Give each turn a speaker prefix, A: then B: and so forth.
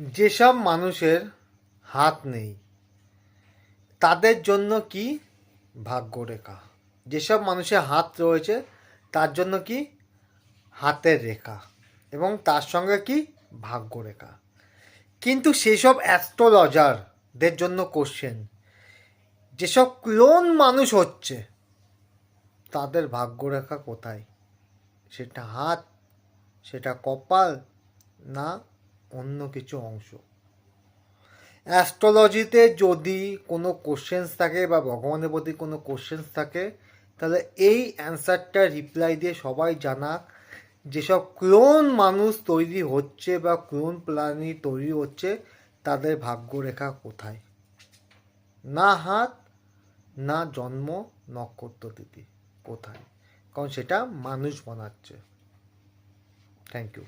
A: যেসব মানুষের হাত নেই তাদের জন্য কি ভাগ্যরেখা, যেসব মানুষের হাত রয়েছে তার জন্য কি হাতের রেখা, এবং তার সঙ্গে কি ভাগ্যরেখা। কিন্তু সেসব অ্যাস্ট্রোলজারদের জন্য কোশ্চেন, যেসব ক্লোন মানুষ হচ্ছে তাদের ভাগ্যরেখা কোথায়? সেটা হাত, সেটা কপাল, না অন্য কিছু অংশ? অ্যাস্ট্রোলজিতে যদি কোনো কোশ্চেন্স থাকে বা ভগবানের প্রতি কোনো কোশ্চেন্স থাকে, তাহলে এই অ্যান্সারটা রিপ্লাই দিয়ে সবাই জানাক, যেসব ক্লোন মানুষ তৈরি হচ্ছে বা ক্লোন প্রাণী তৈরি হচ্ছে তাদের ভাগ্যরেখা কোথায়? না হাত, না জন্ম নক্ষত্র তিথি, কোথায়? কারণ সেটা মানুষ বানাচ্ছে। Thank you.